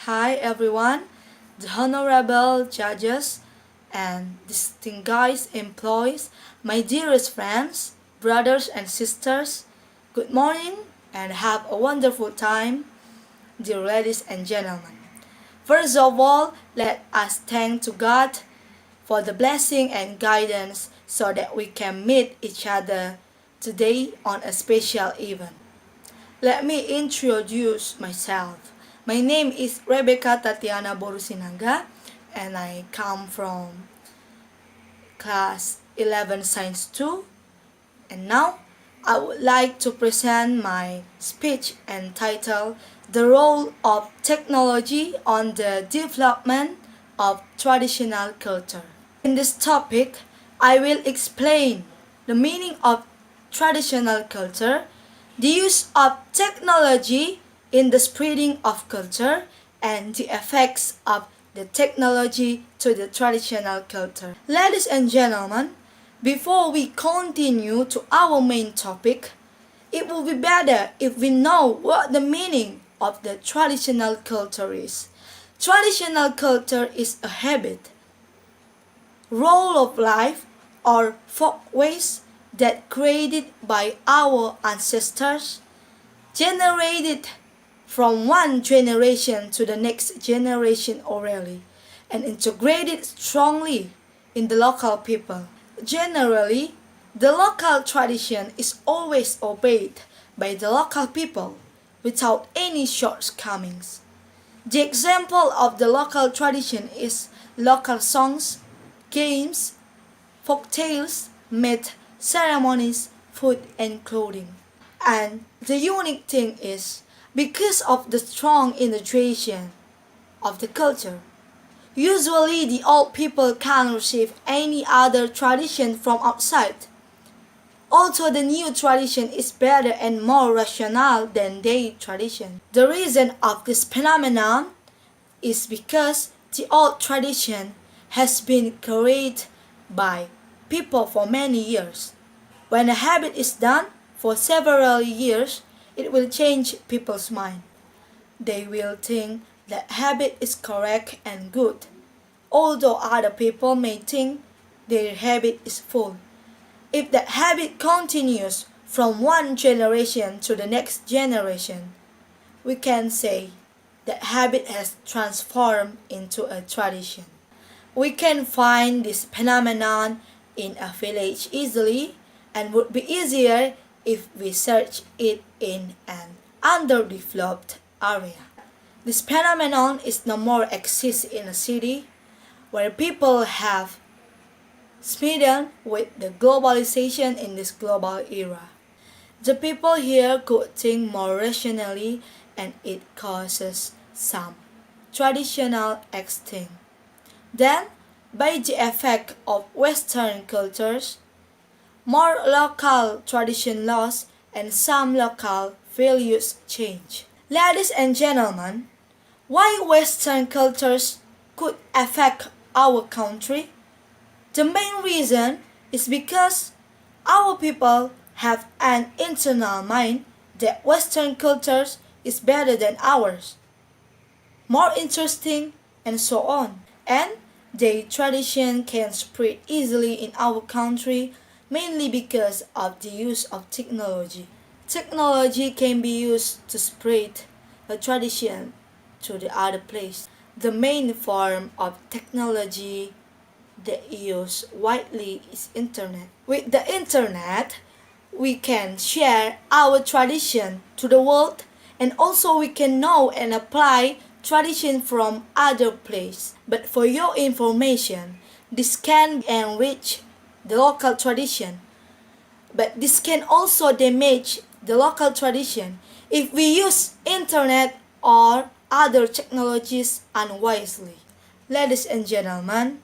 Hi everyone, the honorable judges and distinguished employees, my dearest friends, brothers and sisters, good morning and have a wonderful time, dear ladies and gentlemen. First of all, let us thank to God for the blessing and guidance so that we can meet each other today on a special event. Let me introduce myself. My name is Rebecca Tatiana Borusinaga and I come from class 11 Science 2, and now I would like to present my speech entitled The Role of Technology on the Development of Traditional Culture. In this topic, I will explain the meaning of traditional culture, the use of technology in the spreading of culture, and the effects of the technology to the traditional culture. Ladies and gentlemen, before we continue to our main topic, it will be better if we know what the meaning of the traditional culture is. Traditional culture is a habit, role of life, or folkways that created by our ancestors, generated from one generation to the next generation orally, and integrated strongly in the local people. Generally, the local tradition is always obeyed by the local people without any shortcomings. The example of the local tradition is local songs, games, folk tales, myth, ceremonies, food, and clothing. And the unique thing is, because of the strong integration of the culture, usually the old people can't receive any other tradition from outside. Also, the new tradition is better and more rational than their tradition. The reason of this phenomenon is because the old tradition has been carried by people for many years. When a habit is done for several years, it will change people's mind. They will think that habit is correct and good, although other people may think their habit is full. If that habit continues from one generation to the next generation, we can say that habit has transformed into a tradition. We can find this phenomenon in a village easily and would be easier if we search it in an underdeveloped area. This phenomenon is no more exist in a city where people have smitten with the globalization in this global era. The people here could think more rationally and it causes some traditional extinct. Then, by the effect of Western cultures, more local tradition lost and some local values change. Ladies and gentlemen, why Western cultures could affect our country? The main reason is because our people have an internal mind that Western cultures is better than ours, more interesting, and so on. And their tradition can spread easily in our country mainly because of the use of technology. Technology can be used to spread a tradition to the other place. The main form of technology that used widely is internet. With the internet, we can share our tradition to the world, and also we can know and apply tradition from other place. But for your information, this can enrich the local tradition, but this can also damage the local tradition if we use internet or other technologies unwisely. Ladies and gentlemen,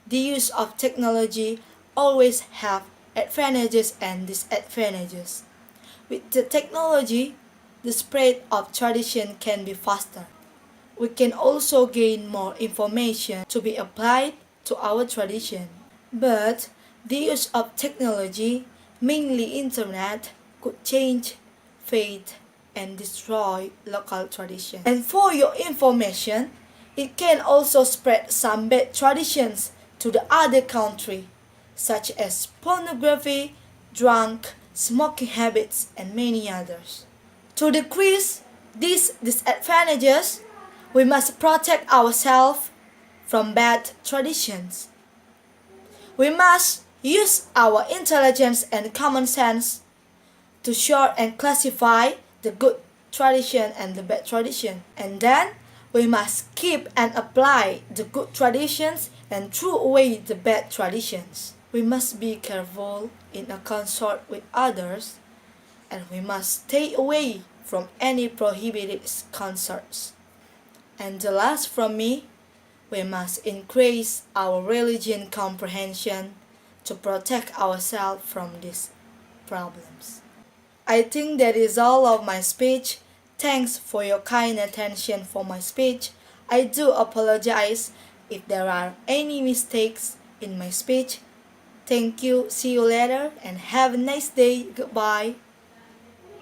the use of technology always have advantages and disadvantages. With the technology, the spread of tradition can be faster. We can also gain more information to be applied to our tradition. But the use of technology, mainly internet, could change fate and destroy local tradition. And for your information, it can also spread some bad traditions to the other country, such as pornography, drunk, smoking habits, and many others. To decrease these disadvantages, we must protect ourselves from bad traditions. We must use our intelligence and common sense to sort and classify the good tradition and the bad tradition. And then we must keep and apply the good traditions and throw away the bad traditions. We must be careful in a consort with others, and we must stay away from any prohibited consorts. And the last from me, we must increase our religion comprehension to protect ourselves from these problems. I think that is all of my speech. Thanks for your kind attention for my speech. I do apologize if there are any mistakes in my speech. Thank you, see you later, and have a nice day. Goodbye.